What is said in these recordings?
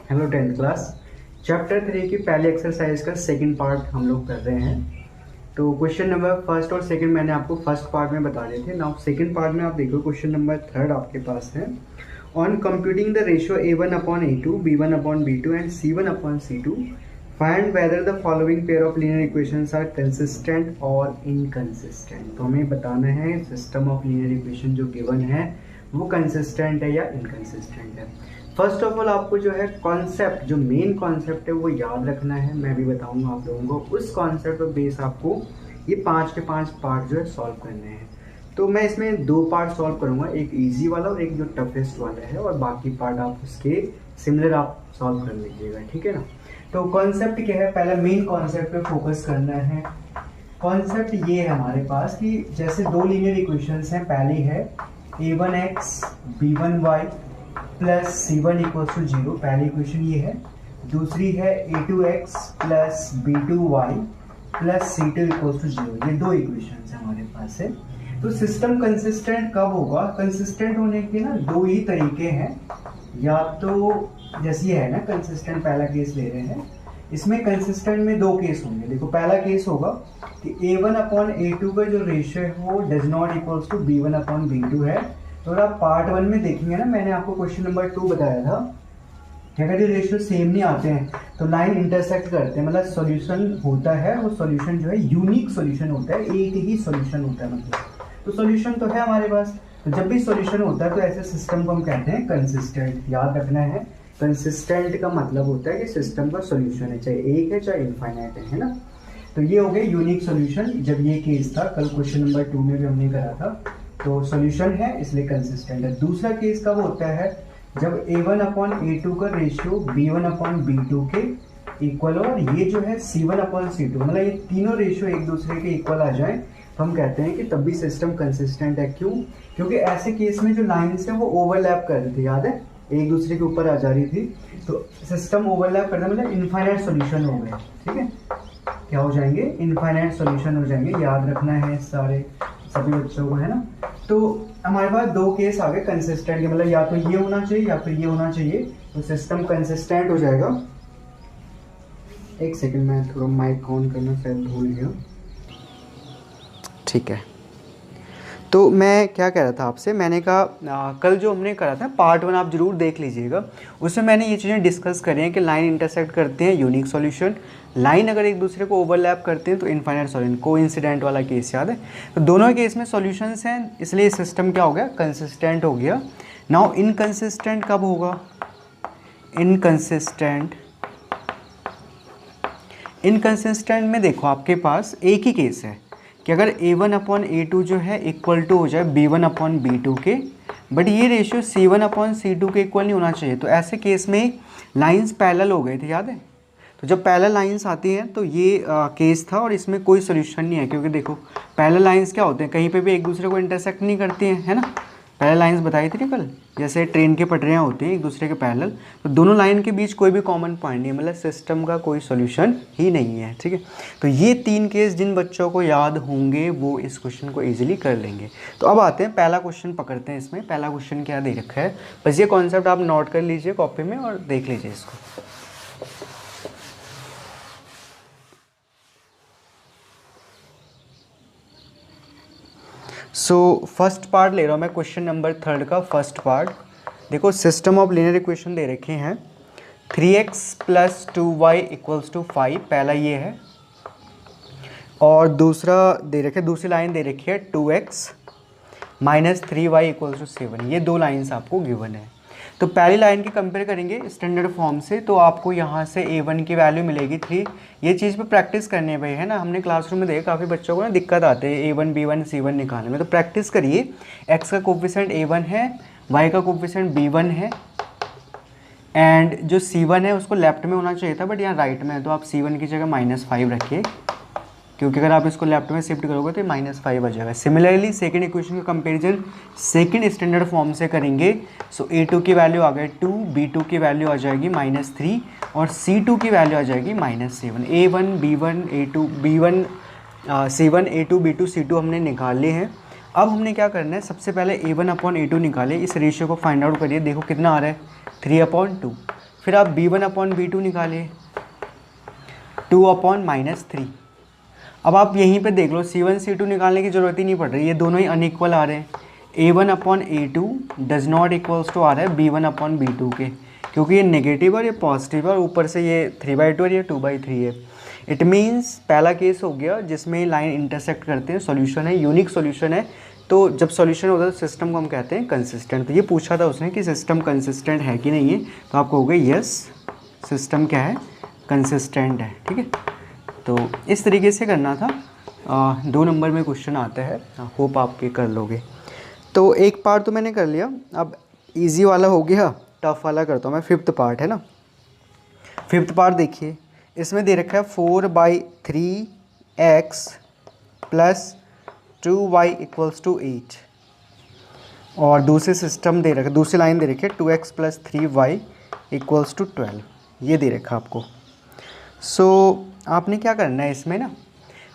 Hello 10th class. Chapter 3 की पहली exercise का सेकंड पार्ट हम लोग कर रहे हैं। तो क्वेश्चन नंबर फर्स्ट और सेकंड मैंने आपको फर्स्ट पार्ट में बता दिए थे। नाउ सेकंड पार्ट में आप देखो, क्वेश्चन नंबर थर्ड आपके पास है। On computing the ratio a1/a2, b1/b2 and c1/c2, find whether the following pair of linear equations are consistent और इनकंसिस्टेंट। तो हमें बताना है सिस्टम ऑफ लीनियर इक्वेशन जो गिवन है वो कंसिस्टेंट है या इनकंसिस्टेंट है। फर्स्ट ऑफ ऑल आपको जो है कॉन्सेप्ट, जो मेन कॉन्सेप्ट है वो याद रखना है। मैं भी बताऊंगा आप लोगों को। उस कॉन्सेप्ट पर बेस आपको ये 5 के 5 पार्ट जो है सॉल्व करने हैं। तो मैं इसमें 2 पार्ट सॉल्व करूंगा, एक इजी वाला और एक जो टफेस्ट वाला है, और बाकी पार्ट आप उसके सिमिलर आप सॉल्व कर लीजिएगा, ठीक है ना। तो कॉन्सेप्ट क्या है, पहला मेन कॉन्सेप्ट पे फोकस करना है। कॉन्सेप्ट ये है हमारे पास कि जैसे दो लीनियर इक्वेशंस हैं, पहली है a1x b1y plus c1 equal to 0, पहली इक्वेशन ये है। दूसरी है a2x plus b2y plus c2 equal to 0। ये दो इक्वेशंस हमारे पास है। तो सिस्टम कंसिस्टेंट कब होगा? कंसिस्टेंट होने के ना दो ही तरीके हैं। या तो जैसे ये है ना कंसिस्टेंट, पहला केस ले रहे हैं, इसमें कंसिस्टेंट में दो केस होंगे। देखो पहला केस होगा कि a1/a2 का जो रेशियो है वो does not equals to b1/b2 है। तो अगर आप पार्ट 1 में देखेंगे ना, मैंने आपको क्वेश्चन नंबर 2 बताया था कि अगर ये रेशियो सेम नहीं आते हैं तो लाइन इंटरसेक्ट करते हैं, मतलब सॉल्यूशन होता है। वो सॉल्यूशन जो है यूनिक सॉल्यूशन होता है, एक ही सॉल्यूशन होता है। मतलब तो सॉल्यूशन तो है हमारे पास। तो जब भी सॉल्यूशन होता है तो ऐसे सिस्टम को हम कहते हैं कंसिस्टेंट। याद रखना है, कंसिस्टेंट का मतलब होता है कि सिस्टम का सॉल्यूशन है, चाहे एक है चाहे इनफाइनाइट है ना। तो ये हो गया यूनिक सॉल्यूशन। जब ये केस था, कल क्वेश्चन नंबर 2 में भी हमने करा था, तो सॉल्यूशन है इसलिए कंसिस्टेंट है। दूसरा केस कब होता है? जब a1/a2 का रेशियो b1/b2 के इक्वल हो, और ये जो है c1/c2, मतलब ये तीनों रेशियो एक दूसरे के इक्वल आ जाए, तो हम कहते हैं कि तब भी सिस्टम कंसिस्टेंट है। क्यों? क्योंकि ऐसे केस में जो लाइंस है वो ओवरलैप कर रही थी, याद है, एक दूसरे के ऊपर आ जा रही थी। तो सिस्टम ओवरलैप करता मतलब इनफाइनाइट सॉल्यूशन हो गया, ठीक है। क्या हो जाएंगे? इनफाइनाइट सॉल्यूशन हो जाएंगे। याद रखना है सारे सभी बच्चों को, है ना। तो हमारे पास दो केस आ गए कंसिस्टेंट के, मतलब या तो ये होना चाहिए या फिर ये होना चाहिए, तो सिस्टम कंसिस्टेंट हो जाएगा। एक सेकंड, मैं थोड़ा माइक ऑन करना शायद भूल गया, ठीक है। तो मैं क्या कह रहा था आपसे, मैंने कहा कल जो हमने करा था पार्ट 1 आप जरूर देख लीजिएगा। उसमें मैंने ये चीज़ें डिस्कस करी हैं कि लाइन इंटरसेक्ट करते हैं, यूनिक सॉल्यूशन। लाइन अगर एक दूसरे को ओवरलैप करते हैं तो इनफाइनाइट सॉल्यूशन, कोइंसिडेंट वाला केस याद है। तो दोनों केस में सॉल्यूशंस हैं, इसलिए सिस्टम क्या हो गया? कंसिस्टेंट हो गया। नाउ इनकंसिस्टेंट कब होगा? इनकंसिस्टेंट में देखो आपके पास एक ही केस है कि अगर a1/a2 जो है इक्वल टू हो जाए b1/b2 के, बट ये रेशियो c1/c2 के इक्वल नहीं होना चाहिए। तो ऐसे केस में लाइंस पैरेलल हो गए थे, याद है। तो जब पैरेलल लाइंस आती हैं तो ये केस था, और इसमें कोई सोल्यूशन नहीं है, क्योंकि देखो पैरेलल लाइंस क्या होते हैं, कहीं पे भी एक दूसरे को इंटरसेक्ट नहीं करती हैं, है ना। पैरेलल लाइंस बताई थी ना कल, जैसे ट्रेन की पटरियाँ होती हैं एक दूसरे के पैरेलल, तो दोनों लाइन के बीच कोई भी कॉमन पॉइंट नहीं है, मतलब सिस्टम का कोई सॉल्यूशन ही नहीं है, ठीक है। तो ये 3 केस जिन बच्चों को याद होंगे वो इस क्वेश्चन को इजीली कर लेंगे। तो अब आते हैं पहला क्वेश्चन पकड़ते हैं। इसमें पहला क्वेश्चन क्या दे रखा है, बस ये कॉन्सेप्ट आप नोट कर लीजिए कॉपी में और देख लीजिए इसको। सो फर्स्ट पार्ट ले रहा हूँ मैं, क्वेश्चन नंबर 3 का फर्स्ट पार्ट। देखो सिस्टम ऑफ लीनियर इक्वेशन दे रखे हैं 3x + 2y = 5, पहला ये है। और दूसरा दे रखे, दूसरी लाइन दे रखी है 2x - 3y = 7। ये दो लाइन्स आपको गिवन है। तो पहली लाइन की कंपेयर करेंगे स्टैंडर्ड फॉर्म से, तो आपको यहाँ से a1 की वैल्यू मिलेगी 3। ये चीज़ पे प्रैक्टिस करनी है भाई, है ना। हमने क्लासरूम में देखा काफ़ी बच्चों को ना दिक्कत आते हैं a1 b1 c1 निकालने में, तो प्रैक्टिस करिए। x का कोफिशिएंट a1 है, y का कोफिशिएंट b1 है, एंड जो c1 है उसको लेफ्ट में होना चाहिए था, बट यहाँ राइट में है, तो आप c1 की जगह -5 रखिए, क्योंकि अगर आप इसको लेफ्ट में शिफ्ट करोगे तो -5 आ जाएगा। सिमिलरली सेकंड इक्वेशन का कंपैरिजन सेकंड स्टैंडर्ड फॉर्म से करेंगे। सो a2 की वैल्यू आ गई 2, b2 की वैल्यू आ जाएगी -3, और c2 की वैल्यू आ जाएगी -7। a1 b1 a2 b1 c1 a2 b2 c2 हमने निकाल लिए हैं। अब हमने क्या करना है, सबसे पहले a1/a2 निकाले, इस रेशियो को फाइंड आउट करिए। देखो कितना आ रहा है 3/2। फिर आप b1/b2 निकालिए, 2/-3। अब आप यहीं पे देख लो, C1 C2 निकालने की ज़रूरत ही नहीं पड़ रही, ये दोनों ही अनइक्वल आ रहे हैं। A1/A2 does not equals to आ रहा है B1/B2 के, क्योंकि ये नेगेटिव और ये पॉजिटिव है और ऊपर से ये 3/2 और ये 2/3 है। इट मीन्स पहला केस हो गया जिसमें लाइन इंटरसेक्ट करते हैं, सॉल्यूशन है, यूनिक सॉल्यूशन है। तो जब सॉल्यूशन होता है तो सिस्टम को हम कहते हैं कंसिस्टेंट। तो ये पूछा था उसने कि सिस्टम कंसिस्टेंट है कि नहीं है, तो आपको हो गया यस, सिस्टम क्या है, कंसिस्टेंट है। ठीक है, तो इस तरीके से करना था। 2 नंबर में क्वेश्चन आता है, होप आप ये कर लोगे। तो एक पार्ट तो मैंने कर लिया, अब इजी वाला हो गया, टफ वाला करता हूँ मैं। 5th पार्ट है ना, 5th पार्ट देखिए, इसमें दे रखा है 4/3x + 2y = 8 और दूसरे सिस्टम दे रखा, दूसरी लाइन दे रखी है 2x + 3y = 12, ये दे रखा आपको। सो आपने क्या करना है इसमें ना,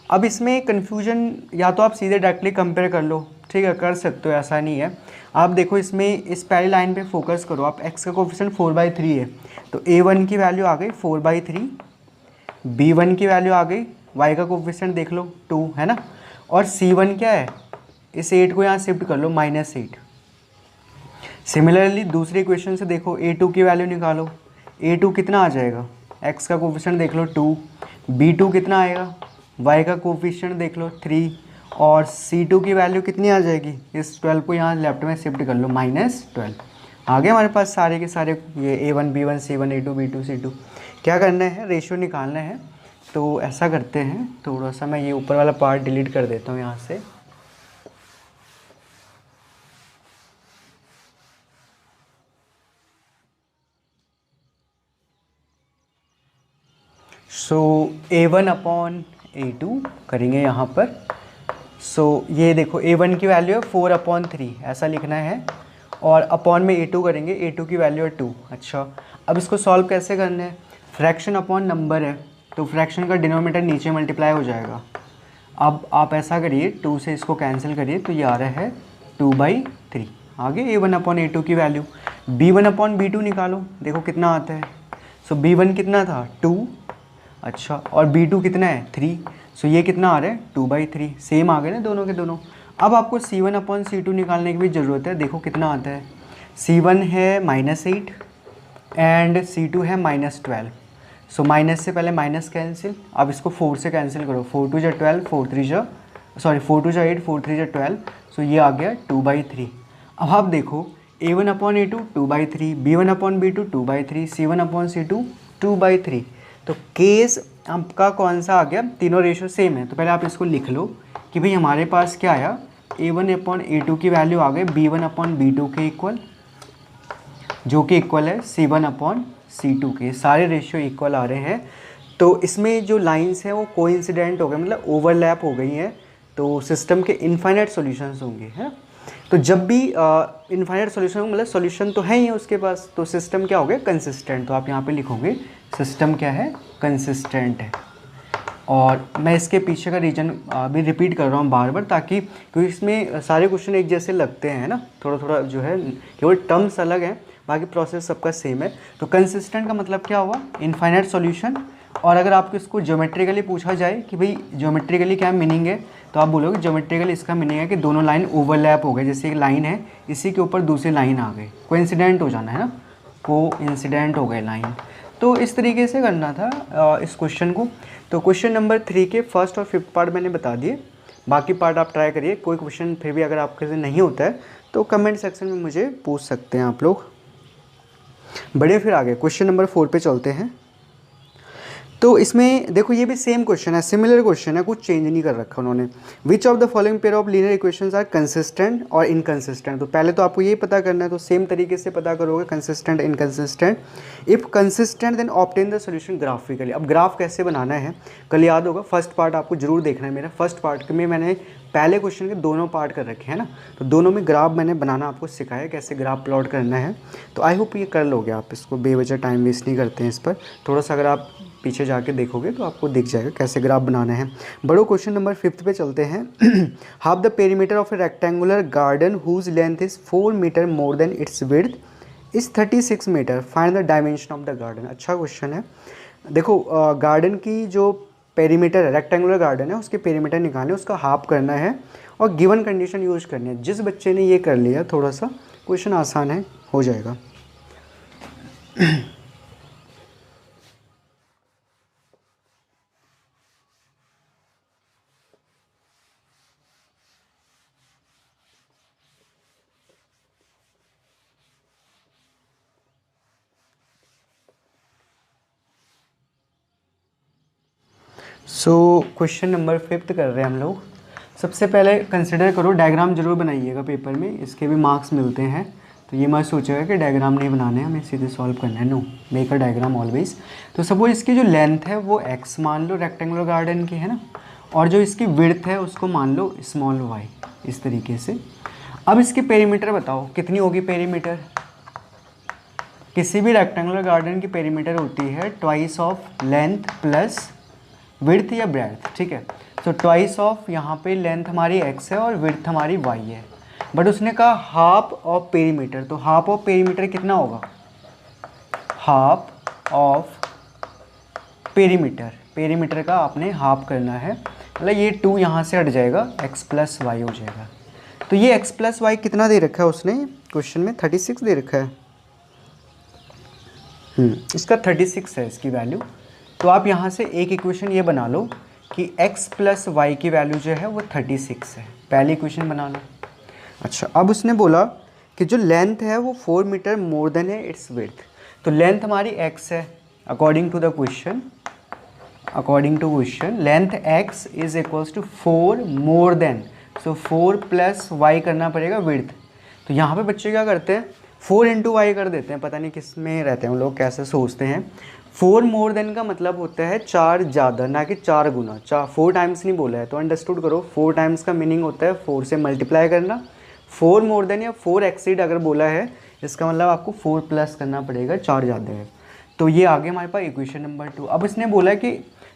अब इसमें कन्फ्यूजन, या तो आप सीधे डायरेक्टली कंपेयर कर लो, ठीक है, कर सकते हो, ऐसा नहीं है। आप देखो इसमें इस पहली लाइन पे फोकस करो, आप x का कोफिशिएंट 4/3 है, तो a1 की वैल्यू आ गई 4/3, b1 की वैल्यू आ गई, y का कोफिशिएंट देख लो 2 है ना, और c1 क्या है, इस 8 को यहाँ शिफ्ट कर लो -8। सिमिलरली दूसरी इक्वेशन से देखो, a2 की वैल्यू निकालो, a2 कितना आ जाएगा, x का कोफिशिएंट देख लो 2, b2 कितना आएगा, y का कोफिशिएंट देख लो 3, और c2 की वैल्यू कितनी आ जाएगी, इस 12 को यहाँ लेफ्ट में शिफ्ट कर लो -12। आगे हमारे पास सारे के सारे ये a1 b1 c1 a2 b2 c2। क्या करना है, रेशियो निकालना है। तो ऐसा करते हैं, थोड़ा सा मैं ये ऊपर वाला पार्ट डिलीट कर देता हूँ यहाँ से। सो a1/a2 करेंगे यहाँ पर। सो ये देखो a1 की वैल्यू है 4/3, ऐसा लिखना है, और अपॉन में a2 करेंगे, a2 की वैल्यू है 2। अच्छा, अब इसको सॉल्व कैसे करना है, फ्रैक्शन अपॉन नंबर है, तो फ्रैक्शन का डिनोमिनेटर नीचे मल्टीप्लाई हो जाएगा। अब आप ऐसा करिए, 2 से इसको कैंसिल करिए, तो ये आ रहा है 2/3। आगे a1/a2 की वैल्यू, b1/b2 निकालो, देखो कितना आता है। सो b1 कितना था 2, अच्छा, और b2 कितना है 3, सो ये कितना आ रहा है 2/3, सेम आ गए ना दोनों के दोनों। अब आपको c1/c2 निकालने की भी ज़रूरत है, देखो कितना आता है, c1 है -8 एंड c2 है -12। सो माइनस से पहले माइनस कैंसिल, अब इसको 4 से कैंसिल करो, 4 2 = 12, 4 2 = 8, 4 3 = 12, सो ये आ गया 2/3। अब आप देखो a1/a2 2/3, b1/b2 2/3, c1/c2 2/3। तो केस आपका कौन सा आ गया, तीनों रेशियो सेम है। तो पहले आप इसको लिख लो कि भाई हमारे पास क्या आया, a1/a2 की वैल्यू आ गई b1/b2 के इक्वल, जो कि इक्वल है c1/c2 के। सारे रेशियो इक्वल आ रहे हैं। तो इसमें जो लाइंस हैं वो कोइंसिडेंट हो गए, मतलब ओवरलैप हो गई हैं, तो सिस्टम के इनफाइनाइट सॉल्यूशंस होंगे, है। तो जब भी इनफाइनाइट सॉल्यूशन, मतलब सॉल्यूशन तो है ही है उसके पास, तो सिस्टम क्या हो गया, कंसिस्टेंट। तो आप यहाँ पे लिखोगे सिस्टम क्या है, कंसिस्टेंट है। और मैं इसके पीछे का रीजन भी रिपीट कर रहा हूँ बार बार, ताकि क्योंकि इसमें सारे क्वेश्चन एक जैसे लगते हैं ना, थोड़ा थोड़ा जो है केवल टर्म्स अलग हैं, बाकी प्रोसेस सबका सेम है। तो कंसिस्टेंट का मतलब क्या हुआ, इनफाइनाइट सॉल्यूशन। और अगर आपको इसको ज्योमेट्रिकली पूछा जाए कि भाई ज्योमेट्रिकली क्या मीनिंग है, तो आप बोलोगे ज्योमेट्रिकली इसका मीनिंग है कि दोनों लाइन ओवरलैप हो गए, जैसे एक लाइन है इसी के ऊपर दूसरी लाइन आ गई, कोइंसिडेंट हो जाना है ना, कोइंसिडेंट हो गए लाइन। तो इस तरीके से करना था इस क्वेश्चन को। तो क्वेश्चन नंबर 3 के फर्स्ट और 5th पार्ट मैंने बता दिए, बाकी पार्ट आप ट्राई करिए। कोई क्वेश्चन फिर भी अगर आपके से नहीं होता है तो कमेंट सेक्शन में मुझे पूछ सकते हैं आप लोग। बढ़िया, फिर आगे क्वेश्चन नंबर 4 पे चलते हैं। तो इसमें देखो ये भी सेम क्वेश्चन है, सिमिलर क्वेश्चन है, कुछ चेंज नहीं कर रखा उन्होंने। Which of the following pair of linear equations are consistent और इनकंसिस्टेंट। तो पहले तो आपको ये पता करना है, तो सेम तरीके से पता करोगे consistent inconsistent. If consistent then obtain the solution graphically. अब ग्राफ कैसे बनाना है, कल याद होगा, फर्स्ट पार्ट आपको जरूर देखना है मेरा। फर्स्ट पार्ट में मैंने पहले क्वेश्चन के दोनों पार्ट कर रखे हैं ना, तो दोनों में ग्राफ मैंने बनाना आपको सिखाया, कैसे ग्राफ प्लॉट करना है। तो आई होप ये कर लोगे आप इसको, बेवजह टाइम वेस्ट नहीं करते हैं इस पर। थोड़ा सा अगर आप पीछे जाके देखोगे तो आपको दिख जाएगा कैसे ग्राफ बनाना है। बड़ो क्वेश्चन नंबर 5th पे चलते हैं। Half the perimeter of a rectangular garden whose length is 4 metre more than its width is 36 metre find the dimension of the garden. अच्छा क्वेश्चन है। देखो गार्डन की जो पेरीमीटर है, रेक्टेंगुलर गार्डन है, उसके पेरीमीटर निकालने, उसका हाफ करना है और गिवन कंडीशन यूज करनी है। जिस बच्चे ने ये कर लिया, थोड़ा सा क्वेश्चन आसान है, हो जाएगा। सो क्वेश्चन नंबर 5 कर रहे हैं हम लोग। सबसे पहले कंसिडर करो, डायग्राम जरूर बनाइएगा पेपर में, इसके भी मार्क्स मिलते हैं। तो ये मत सोचेगा कि डायग्राम नहीं बनाने, हमें सीधे सॉल्व करना है। No, make a diagram always. तो सपोज इसकी जो लेंथ है वो x मान लो, रेक्टेंगुलर गार्डन की है ना, और जो इसकी विड्थ है उसको मान लो स्मॉल y, इस तरीके से। अब इसकी पेरीमीटर बताओ कितनी होगी। पेरीमीटर किसी भी रेक्टेंगुलर गार्डन की पेरीमीटर होती है twice of length plus width या ब्रेड्थ, ठीक है। तो ट्वाइस ऑफ, यहाँ पे लेंथ हमारी x है और विड्थ हमारी y है, बट उसने कहा हाफ ऑफ पेरीमीटर। तो हाफ ऑफ पेरीमीटर कितना होगा, हाफ ऑफ पेरीमीटर, पेरीमीटर का आपने हाफ करना है, मतलब ये 2 यहाँ से हट जाएगा, x प्लस वाई हो जाएगा। तो ये x प्लस वाई कितना दे रखा है उसने क्वेश्चन में, 36 दे रखा है। इसका 36 है इसकी वैल्यू। तो आप यहाँ से एक इक्वेशन ये बना लो कि x प्लस वाई की वैल्यू जो है वो 36 है, पहली इक्वेशन बना लो। अच्छा, अब उसने बोला कि जो लेंथ है वो 4 मीटर मोर देन है इट्स विड्थ। तो लेंथ हमारी x है according to the question, length x is equals to 4 more than, so 4 plus Y करना पड़ेगा विड्थ। तो यहाँ पे बच्चे क्या करते हैं, 4 इंटू वाई कर देते हैं, पता नहीं किस में रहते हैं लोग, कैसे सोचते हैं। 4 मोर देन का मतलब होता है 4 ज़्यादा, ना कि 4 गुना। 4 टाइम्स नहीं बोला है, तो अंडरस्टूड करो। 4 टाइम्स का मीनिंग होता है 4 से मल्टीप्लाई करना। 4 मोर देन या 4 एक्सीड अगर बोला है, इसका मतलब आपको 4 प्लस करना पड़ेगा, 4 ज़्यादा है। तो ये आगे हमारे पास इक्वेशन नंबर 2। अब इसने बोला कि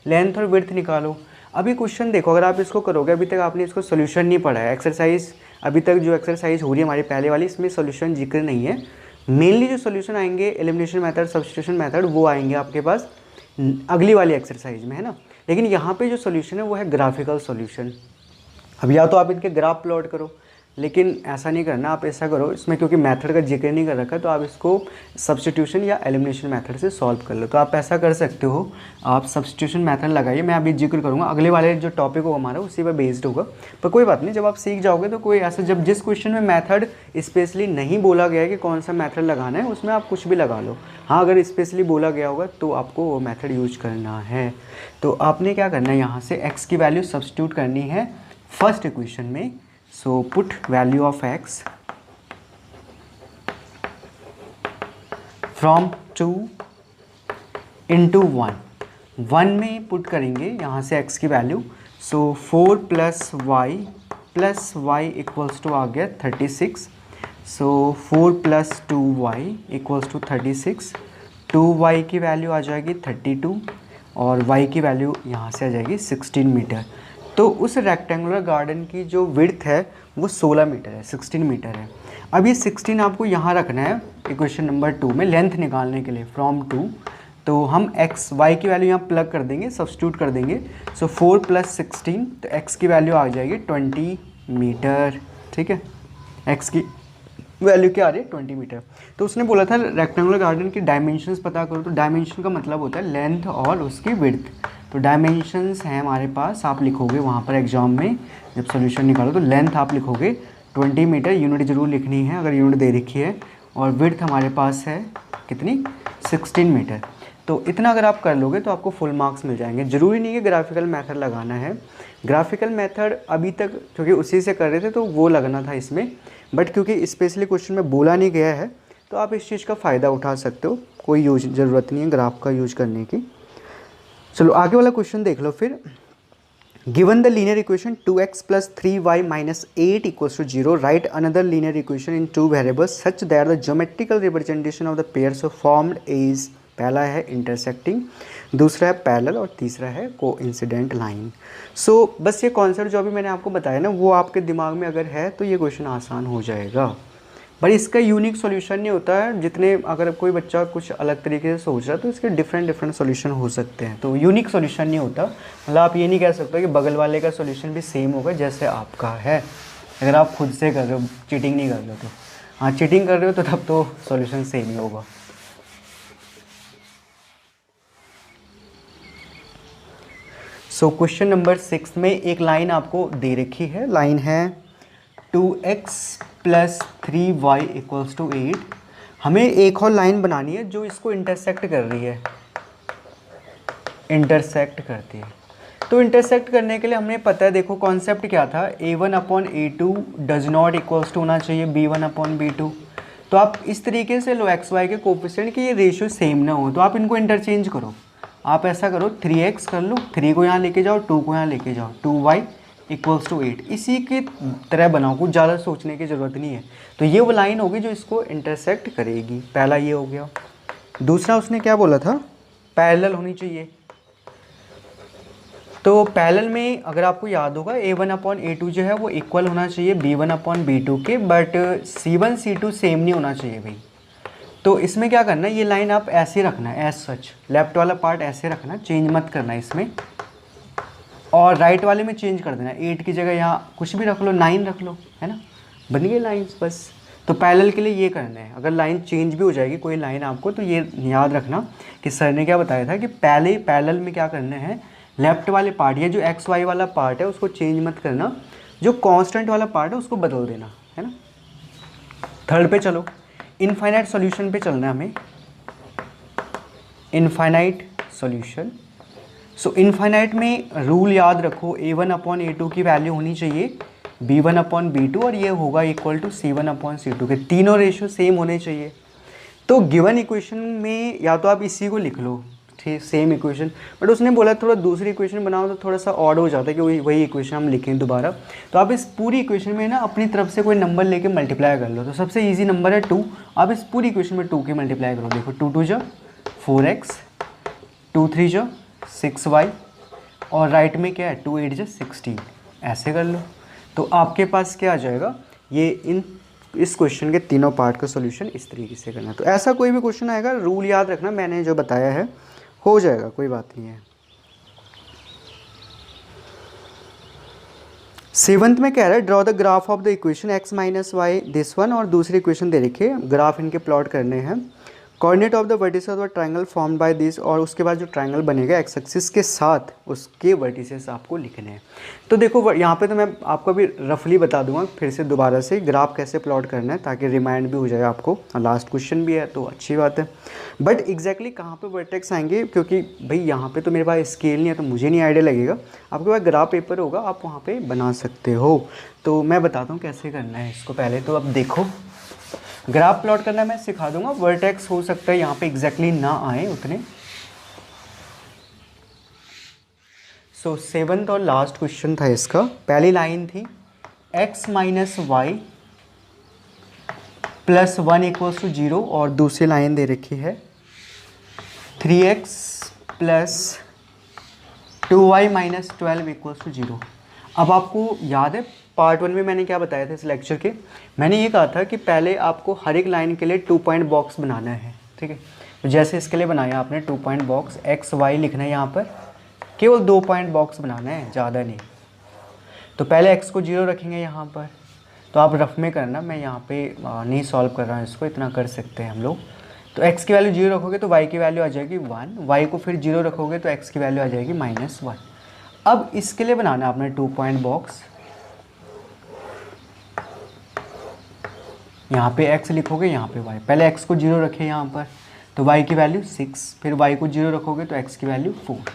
लेंथ और विड्थ निकालो। अभी क्वेश्चन देखो, अगर आप इसको करोगे, अभी तक आपने इसको सोल्यूशन नहीं पढ़ा है, एक्सरसाइज अभी तक जो एक्सरसाइज हो रही है हमारी पहले वाली, इसमें सोल्यूशन जिक्र नहीं है। मेनली जो सोल्यूशन आएंगे एलिमिनेशन मेथड, सब्स्टिट्यूशन मेथड, वो आएंगे आपके पास अगली वाली एक्सरसाइज में, है ना। लेकिन यहाँ पे जो सोल्यूशन है वो है ग्राफिकल सोल्यूशन। अब या तो आप इनके ग्राफ प्लॉट करो, लेकिन ऐसा नहीं करना, आप ऐसा करो इसमें, क्योंकि मेथड का जिक्र नहीं कर रखा, तो आप इसको सब्स्टिट्यूशन या एलिमिनेशन मेथड से सॉल्व कर लो। तो आप ऐसा कर सकते हो, आप सब्स्टिट्यूशन मेथड लगाइए, मैं अभी जिक्र करूँगा, अगले वाले जो टॉपिक होगा हमारा उसी पर बेस्ड होगा। पर कोई बात नहीं, जब आप सीख जाओगे तो कोई ऐसा, जब जिस क्वेश्चन में मेथड स्पेशली नहीं बोला गया है कि कौन सा मेथड लगाना है, उसमें आप कुछ भी लगा लो। हाँ, अगर स्पेशली बोला गया होगा तो आपको वो मेथड यूज करना है। तो आपने क्या करना है, यहाँ से एक्स की वैल्यू सब्स्टिट्यूट करनी है फर्स्ट इक्वेशन में। So put value of x from 2 into 1, 1 में पुट करेंगे यहाँ से x की value. So 4 plus y equals to आ गया 36। सो 4 plus 2y equals to 36, 2y की वैल्यू आ जाएगी 32 और y की वैल्यू यहाँ से आ जाएगी 16 मीटर। तो उस रेक्टेंगुलर गार्डन की जो विड्थ है वो 16 मीटर है, 16 मीटर है। अब ये 16 आपको यहाँ रखना है इक्वेशन नंबर 2 में लेंथ निकालने के लिए फ्रॉम 2। तो हम x y की वैल्यू यहाँ प्लग कर देंगे, सब्स्टिट्यूट कर देंगे। सो 4 प्लस 16, तो x की वैल्यू आ जाएगी 20 मीटर, ठीक है। x की वैल्यू क्या आ रही है, 20 मीटर। तो उसने बोला था रेक्टेंगुलर गार्डन की डायमेंशंस पता करो। तो डायमेंशन का मतलब होता है लेंथ और उसकी विड्थ। तो डायमेंशंस हैं हमारे पास, आप लिखोगे वहाँ पर एग्जाम में जब सोल्यूशन निकालो, तो लेंथ आप लिखोगे 20 मीटर, यूनिट जरूर लिखनी है अगर यूनिट दे रखी है, और विड्थ हमारे पास है कितनी, 16 मीटर। तो इतना अगर आप कर लोगे तो आपको फुल मार्क्स मिल जाएंगे। ज़रूरी नहीं है ग्राफिकल मेथड लगाना है, ग्राफिकल मेथड अभी तक क्योंकि उसी से कर रहे थे तो वो लगना था इसमें, बट क्योंकि स्पेशली क्वेश्चन में बोला नहीं गया है तो आप इस चीज़ का फ़ायदा उठा सकते हो, कोई ज़रूरत नहीं है ग्राफ का यूज करने की। चलो आगे वाला क्वेश्चन देख लो फिर। Given the linear equation 2x plus 3y minus 8 equals to 0, write another linear equation in 2 variables such that the geometrical representation of the pairs formed is, पहला है इंटरसेक्टिंग, दूसरा है पैरेलल और तीसरा है कोइंसिडेंट लाइन। सो बस ये कॉन्सेप्ट जो अभी मैंने आपको बताया ना, वो आपके दिमाग में अगर है तो ये क्वेश्चन आसान हो जाएगा। पर इसका यूनिक सॉल्यूशन नहीं होता है। जितने अगर कोई बच्चा कुछ अलग तरीके से सोच रहा है तो इसके डिफरेंट सॉल्यूशन हो सकते हैं, तो यूनिक सॉल्यूशन नहीं होता। मतलब आप ये नहीं कह सकते कि बगल वाले का सॉल्यूशन भी सेम होगा जैसे आपका है, अगर आप खुद से कर रहे हो, चीटिंग नहीं कर रहे हो तो। हाँ, चीटिंग कर रहे हो तो तब तो सॉल्यूशन सेम ही होगा। सो क्वेश्चन नंबर 6 में एक लाइन आपको दे रखी है, लाइन है 2x + 3y = 8। हमें एक और लाइन बनानी है जो इसको इंटरसेक्ट कर रही है, इंटरसेक्ट करती है। तो इंटरसेक्ट करने के लिए हमें पता है, देखो कॉन्सेप्ट क्या था, a1/a2 does not equals to होना चाहिए b1/b2। तो आप इस तरीके से लो एक्स वाई के कोफिशिएंट कि ये रेशियो सेम ना हो, तो आप इनको इंटरचेंज करो। आप ऐसा करो 3x कर लो, 3 को यहाँ लेके जाओ, 2 को यहाँ लेके जाओ, 2y = 8। इसी की तरह बनाओ, कुछ ज़्यादा सोचने की ज़रूरत नहीं है। तो ये वो लाइन होगी जो इसको इंटरसेक्ट करेगी। पहला ये हो गया। दूसरा उसने क्या बोला था, पैरेलल होनी चाहिए। तो पैरेलल में अगर आपको याद होगा a1/a2 जो है वो इक्वल होना चाहिए b1/b2 के, बट c1 c2 सेम नहीं होना चाहिए भाई। तो इसमें क्या करना है, ये लाइन आप ऐसे रखना है, एज सच लेफ्ट वाला पार्ट ऐसे रखना, चेंज मत करना इसमें, और राइट वाले में चेंज कर देना। 8 की जगह यहाँ कुछ भी रख लो, 9 रख लो, है ना, बन गई लाइन्स बस। तो पैरेलल के लिए ये करना है। अगर लाइन चेंज भी हो जाएगी कोई लाइन आपको, तो ये याद रखना कि सर ने क्या बताया था कि पहले पैरेलल में क्या करना है, लेफ्ट वाले पार्ट, ये जो एक्स वाई वाला पार्ट है उसको चेंज मत करना, जो कांस्टेंट वाला पार्ट है उसको बदल देना, है ना। थर्ड पे चलो, इनफाइनाइट सॉल्यूशन पे चलना है हमें, इनफाइनाइट सॉल्यूशन। सो इनफाइनाइट में रूल याद रखो, a1/a2 की वैल्यू होनी चाहिए b1/b2 और ये होगा इक्वल टू c1/c2 के, तीनों रेशियो सेम होने चाहिए। तो गिवन इक्वेशन में या तो आप इसी को लिख लो, ठीक, सेम इक्वेशन, बट उसने बोला थोड़ा दूसरी इक्वेशन बनाओ तो थोड़ा सा ऑड हो जाता है कि वही इक्वेशन हम लिखें दोबारा। तो आप इस पूरी इक्वेशन में ना अपनी तरफ से कोई नंबर लेके मल्टीप्लाई कर लो। तो सबसे इजी नंबर है 2, आप इस पूरी इक्वेशन में 2 के मल्टीप्लाई करो। देखो 2 2 4x, 2 3 6y, और राइट में क्या है 2 8 16, ऐसे कर लो। तो आपके पास क्या आ जाएगा, ये इस क्वेश्चन के तीनों पार्ट का सॉल्यूशन इस तरीके से करना है। तो ऐसा कोई भी क्वेश्चन आएगा, रूल याद रखना, मैंने जो बताया है हो जाएगा, कोई बात नहीं है। 7th में कह रहा है draw the graph of the equation x - y this one, और दूसरी इक्वेशन दे रखी है, ग्राफ इनके प्लॉट करने हैं। Coordinate of the vertices of the triangle formed by this, और उसके बाद जो ट्रायंगल बनेगा एक्स एक्सिस के साथ उसके वर्टिसेस आपको लिखने हैं। तो देखो यहाँ पे तो मैं आपको अभी रफली बता दूंगा फिर से दोबारा से ग्राफ कैसे प्लॉट करना है, ताकि रिमाइंड भी हो जाए आपको, और लास्ट क्वेश्चन भी है तो अच्छी बात है। बट एग्जैक्टली कहाँ पे वर्टेक्स आएंगे, क्योंकि भाई यहाँ पे तो मेरे पास स्केल नहीं है तो मुझे नहीं आइडिया लगेगा। आपके पास ग्राफ पेपर होगा, आप वहाँ पर बना सकते हो। तो मैं बताता हूँ कैसे करना है इसको। पहले तो अब देखो, ग्राफ प्लॉट करना मैं सिखा दूंगा। वर्टेक्स हो सकता है यहाँ पे एग्जैक्टली ना आए उतने। सो 7th और लास्ट क्वेश्चन था इसका। पहली लाइन थी x - y + 1 = 0, और दूसरी लाइन दे रखी है 3x + 2y - 12 = 0। अब आपको याद है पार्ट 1 में मैंने क्या बताया था इस लेक्चर के, मैंने ये कहा था कि पहले आपको हर एक लाइन के लिए 2 पॉइंट बॉक्स बनाना है, ठीक है। तो जैसे इसके लिए बनाया आपने 2 पॉइंट बॉक्स, x y लिखना है यहाँ पर, केवल 2 पॉइंट बॉक्स बनाना है, ज़्यादा नहीं। तो पहले x को 0 रखेंगे यहाँ पर, तो आप रफ में करना, मैं यहाँ पे नहीं सॉल्व कर रहा हूँ इसको, इतना कर सकते हैं हम लोग। तो x की वैल्यू 0 रखोगे तो y की वैल्यू आ जाएगी 1, y को फिर 0 रखोगे तो x की वैल्यू आ जाएगी -1। अब इसके लिए बनाना आपने 2 पॉइंट बॉक्स, यहाँ पे x लिखोगे, यहाँ पे y, पहले x को 0 रखे यहाँ पर, तो y की वैल्यू 6, फिर y को 0 रखोगे तो x की वैल्यू 4।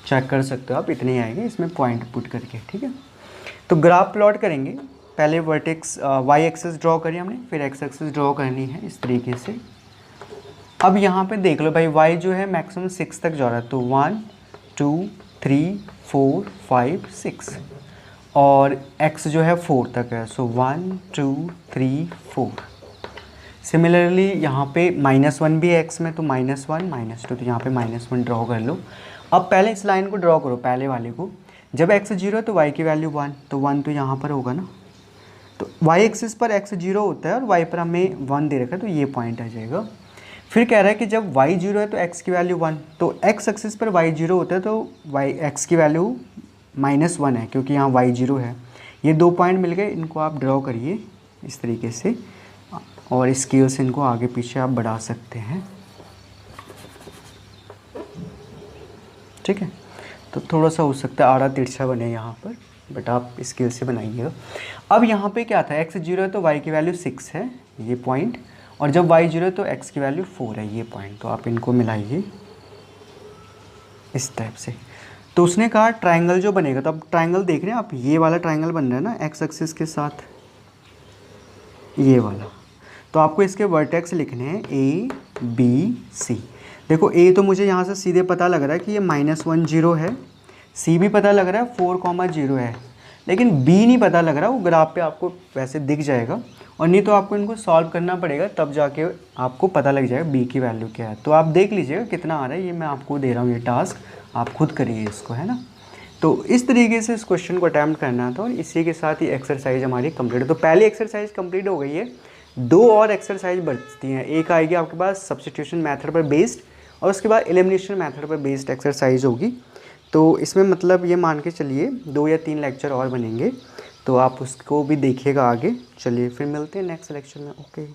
चेक कर सकते हो आप, इतने ही आएंगे इसमें पॉइंट पुट करके, ठीक है। तो ग्राफ प्लॉट करेंगे, पहले वर्टेक्स y एक्सिस ड्रॉ करी हमने, फिर x एक्सिस ड्रॉ करनी है इस तरीके से। अब यहाँ पे देख लो भाई, y जो है मैक्सिमम 6 तक जा रहा है, तो 1 2 3 4 5 6, और x जो है 4 तक है, सो 1 2 3 4। सिमिलरली यहाँ पे -1 भी है x में, तो -1 -2, तो यहाँ पे -1 ड्रॉ कर लो। अब पहले इस लाइन को ड्रॉ करो, पहले वाले को। जब x 0 है तो y की वैल्यू 1, तो 1 तो यहाँ पर होगा ना, तो वाई एक्सिस पर एक्स 0 होता है और वाई पर हमें 1 दे रखा है, तो ये पॉइंट आ जाएगा। फिर कह रहा है कि जब वाई 0 है तो एक्स की वैल्यू 1, तो एक्स एक्सिस पर वाई 0 होता है तो वाई एक्स की वैल्यू -1 है, क्योंकि यहाँ वाई 0 है। ये 2 पॉइंट मिल गए, इनको आप ड्रॉ करिए इस तरीके से, और स्केल से इनको आगे पीछे आप बढ़ा सकते हैं। ठीक है, तो थोड़ा सा हो सकता है आड़ा तिरछा बने यहाँ पर, बट आप स्केल से बनाइएगा। अब यहाँ पे क्या था, एक्स 0 है तो वाई की वैल्यू 6 है, ये पॉइंट, और जब वाई 0 है तो एक्स की वैल्यू 4 है, ये पॉइंट। तो आप इनको मिलाइए इस टाइप से। तो उसने कहा ट्रायंगल जो बनेगा, तो अब ट्रायंगल देख रहे हैं आप, ये वाला ट्रायंगल बन रहा है ना एक्स एक्सिस के साथ, ये वाला। तो आपको इसके वर्टेक्स लिखने हैं ए बी सी। देखो ए तो मुझे यहाँ से सीधे पता लग रहा है कि ये -1 0 है, सी भी पता लग रहा है 4,0 है, लेकिन बी नहीं पता लग रहा। वो ग्राफ पे आपको वैसे दिख जाएगा, और नहीं तो आपको इनको सॉल्व करना पड़ेगा, तब जाके आपको पता लग जाएगा बी की वैल्यू क्या है। तो आप देख लीजिएगा कितना आ रहा है, ये मैं आपको दे रहा हूँ, ये टास्क आप खुद करिए इसको, है ना। तो इस तरीके से इस क्वेश्चन को अटैम्प्ट करना था, और इसी के साथ ही एक्सरसाइज हमारी कंप्लीट है। तो पहली एक्सरसाइज कंप्लीट हो गई है, 2 और एक्सरसाइज बचती हैं। एक आएगी आपके पास सब्स्टिट्यूशन मेथड पर बेस्ड, और उसके बाद एलिमिनेशन मेथड पर बेस्ड एक्सरसाइज होगी। तो इसमें मतलब ये मान के चलिए 2 या 3 लेक्चर और बनेंगे, तो आप उसको भी देखिएगा आगे। चलिए फिर मिलते हैं नेक्स्ट लेक्चर में। ओके।